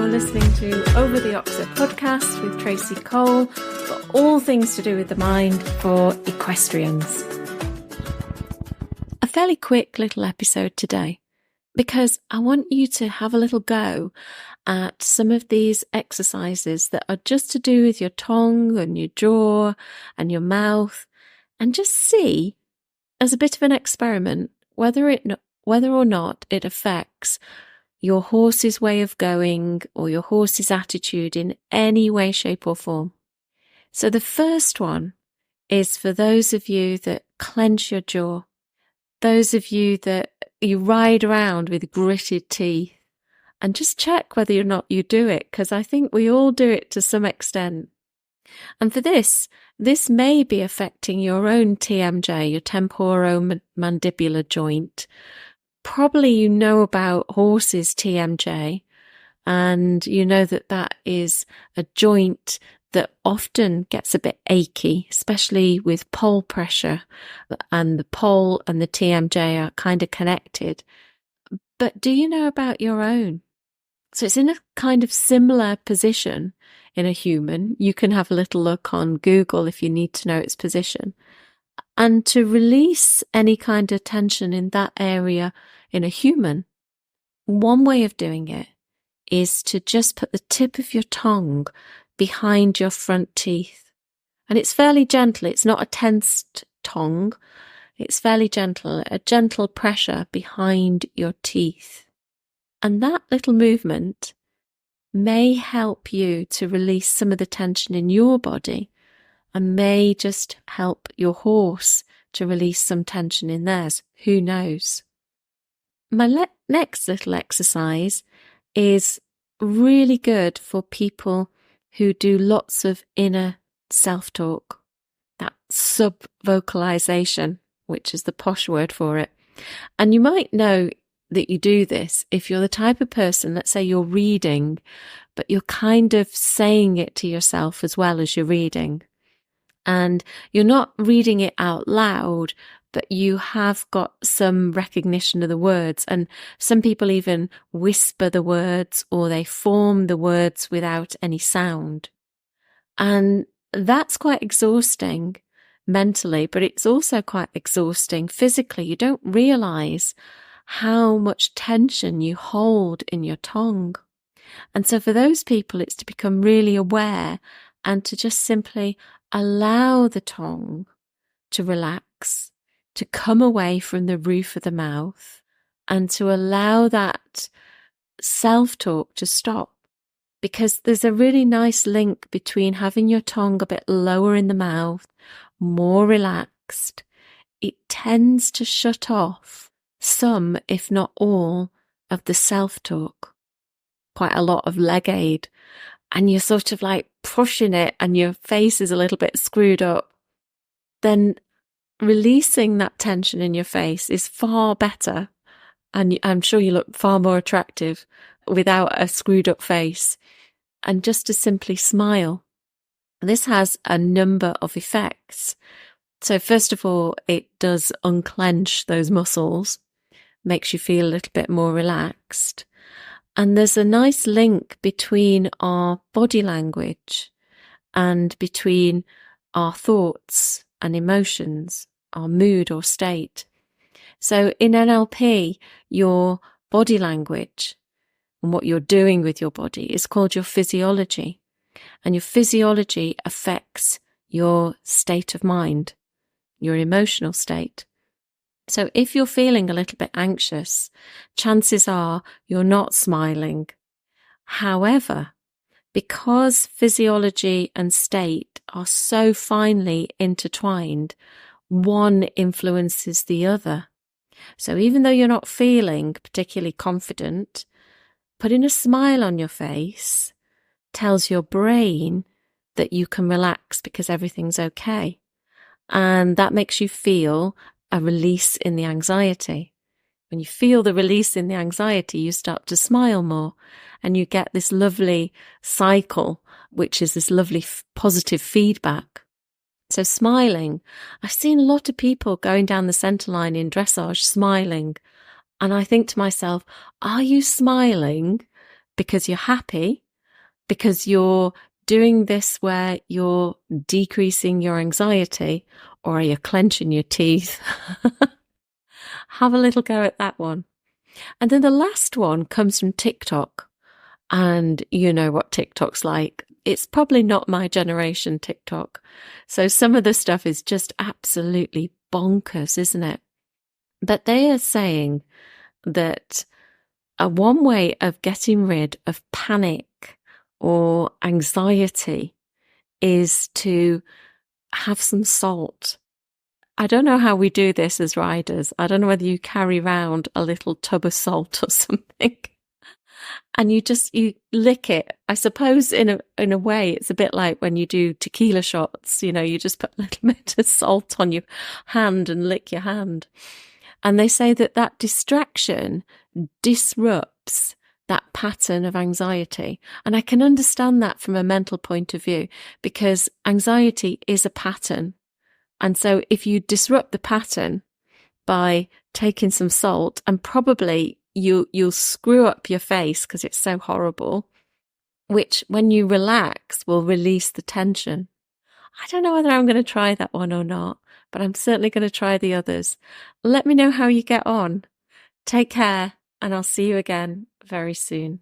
You're listening to Over the Oxo podcast with Tracy Cole for all things to do with the mind for equestrians. A fairly quick little episode today because I want you to have a little go at some of these exercises that are just to do with your tongue and your jaw and your mouth, and just see, as a bit of an experiment, whether or not it affects your horse's way of going or your horse's attitude in any way, shape or form. So the first one is for those of you that clench your jaw, those of you that you ride around with gritted teeth, and just check whether or not you do it, because I think we all do it to some extent. And for this may be affecting your own TMJ, your temporomandibular joint. Probably you know about horses' TMJ, and you know that is a joint that often gets a bit achy, especially with pole pressure, and the pole and the TMJ are kind of connected. But do you know about your own? So it's in a kind of similar position in a human. You can have a little look on Google if you need to know its position. And to release any kind of tension in that area in a human, one way of doing it is to just put the tip of your tongue behind your front teeth. And it's fairly gentle. It's not a tensed tongue. It's fairly gentle, a gentle pressure behind your teeth. And that little movement may help you to release some of the tension in your body, and may just help your horse to release some tension in theirs. Who knows? My next little exercise is really good for people who do lots of inner self-talk, that sub-vocalization, which is the posh word for it. And you might know that you do this if you're the type of person, let's say you're reading, but you're kind of saying it to yourself as well as you're reading. And you're not reading it out loud, but you have got some recognition of the words. And some people even whisper the words, or they form the words without any sound. And that's quite exhausting mentally, but it's also quite exhausting physically. You don't realize how much tension you hold in your tongue. And so for those people, it's to become really aware and to just simply allow the tongue to relax, to come away from the roof of the mouth, and to allow that self-talk to stop. Because there's a really nice link between having your tongue a bit lower in the mouth, more relaxed. It tends to shut off some, if not all, of the self-talk. Quite a lot of leg aid. And you're sort of like pushing it and your face is a little bit screwed up. Then releasing that tension in your face is far better. And I'm sure you look far more attractive without a screwed up face. And just to simply smile. This has a number of effects. So first of all, it does unclench those muscles, makes you feel a little bit more relaxed. And there's a nice link between our body language and between our thoughts and emotions, our mood or state. So in NLP, your body language and what you're doing with your body is called your physiology. And your physiology affects your state of mind, your emotional state. So if you're feeling a little bit anxious, chances are you're not smiling. However, because physiology and state are so finely intertwined, one influences the other. So even though you're not feeling particularly confident, putting a smile on your face tells your brain that you can relax because everything's okay. And that makes you feel a release in the anxiety. When you feel the release in the anxiety, you start to smile more and you get this lovely cycle, which is this lovely positive feedback. So smiling, I've seen a lot of people going down the centre line in dressage smiling. And I think to myself, are you smiling because you're happy, because you're doing this where you're decreasing your anxiety, or are you clenching your teeth? Have a little go at that one. And then the last one comes from TikTok. And you know what TikTok's like. It's probably not my generation TikTok. So some of the stuff is just absolutely bonkers, isn't it? But they are saying that one way of getting rid of panic or anxiety is to have some salt. I don't know how we do this as riders. I don't know whether you carry around a little tub of salt or something. And you lick it. I suppose in a way, it's a bit like when you do tequila shots, you just put a little bit of salt on your hand and lick your hand. And they say that distraction disrupts that pattern of anxiety. And I can understand that from a mental point of view, because anxiety is a pattern. And so if you disrupt the pattern by taking some salt, and probably you'll screw up your face because it's so horrible, which when you relax will release the tension. I don't know whether I'm going to try that one or not, but I'm certainly going to try the others. Let me know how you get on. Take care, and I'll see you again very soon.